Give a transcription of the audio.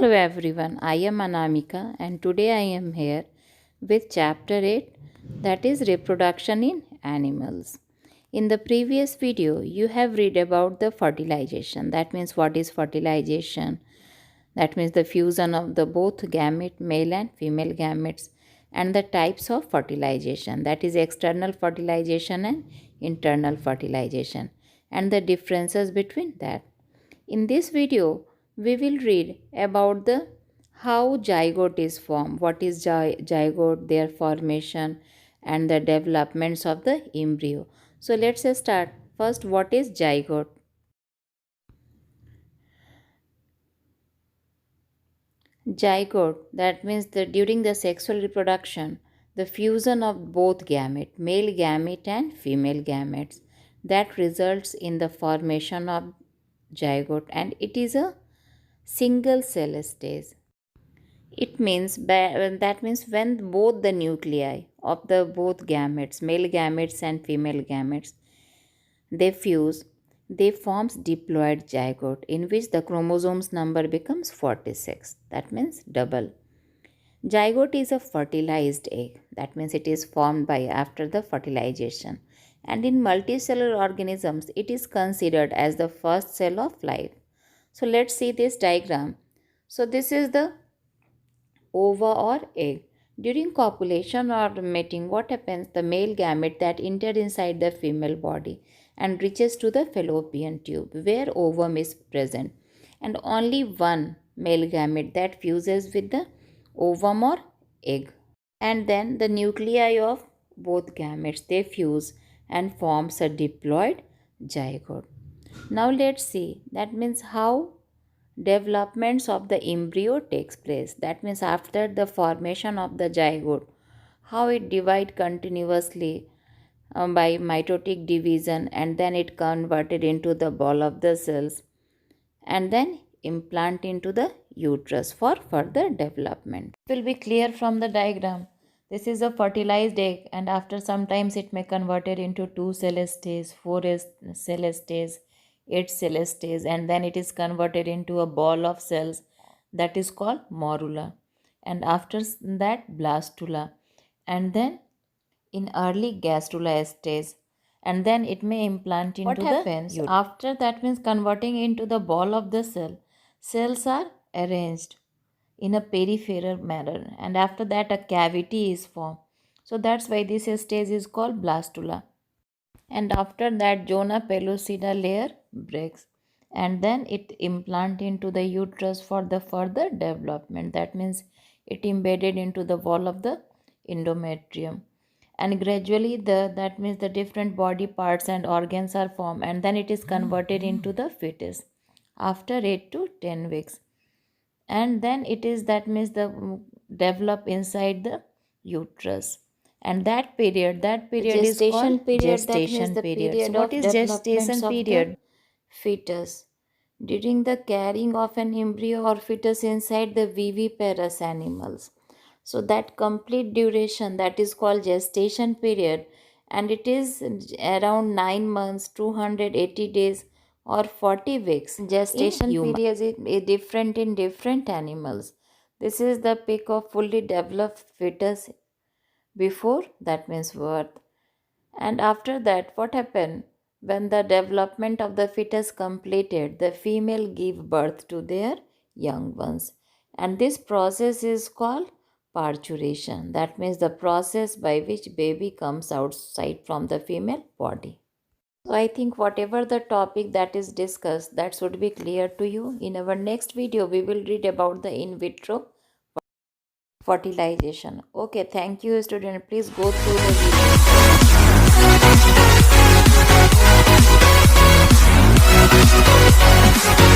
Hello everyone, I am Anamika and today I am here with chapter 8, that is reproduction in animals. In the previous video, you have read about the fertilization. That means what is fertilization? That means the fusion of the both gamete, male and female gametes, and the types of fertilization. That is external fertilization and internal fertilization, and the differences between that. In this video, we will read about the how zygote is formed, what is zygote, their formation, and the developments of the embryo. So let's start. First, what is zygote? Zygote, that means that during the sexual reproduction, the fusion of both gamete, male gamete and female gametes, that results in the formation of zygote, and it is a single cell stage. It means that means when both the nuclei of the both gametes, male gametes and female gametes, they fuse, they forms diploid zygote in which the chromosomes number becomes 46. That means double. Zygote is a fertilized egg. That means it is formed by after the fertilization. And in multicellular organisms, it is considered as the first cell of life. So let's see this diagram. So this is the ova or egg. During copulation or mating, what happens? The male gamete that enter inside the female body and reaches to the fallopian tube where ovum is present, and only one male gamete that fuses with the ovum or egg, and then the nuclei of both gametes, they fuse and forms a diploid zygote. Now let's see, that means how developments of the embryo takes place. That means after the formation of the zygote, how it divide continuously by mitotic division, and then it converted into the ball of the cells, and then implant into the uterus for further development. It will be clear from the diagram. This is a fertilized egg, and after some times it may converted into 2 cell stage, 4 cell stage, 8 cell stage, and then it is converted into a ball of cells that is called morula, and after that blastula, and then in early gastrula stage, and then it may implant into what happens after that means converting into the ball of the cell. Cells are arranged in a peripheral manner, and after that a cavity is formed. So that's why this stage is called blastula. And after that zona pellucida layer breaks, and then it implant into the uterus for the further development. That means it embedded into the wall of the endometrium, and gradually that means the different body parts and organs are formed, and then it is converted into the fetus after 8 to 10 weeks, and then it is that means the develop inside the uterus. And that period is called gestation period. So what is gestation period? Fetus. During the carrying of an embryo or fetus inside the viviparous animals. So that complete duration, that is called gestation period, and it is around 9 months, 280 days or 40 weeks. Gestation period is different in different animals. This is the peak of fully developed fetus before that means birth. And after that, what happened? When the development of the fetus completed, the female give birth to their young ones, and this process is called parturition. That means the process by which baby comes outside from the female body. So I think whatever the topic that is discussed, that should be clear to you. In our next video, we will read about the in vitro fertilization. Okay, thank you student. Please go through the video.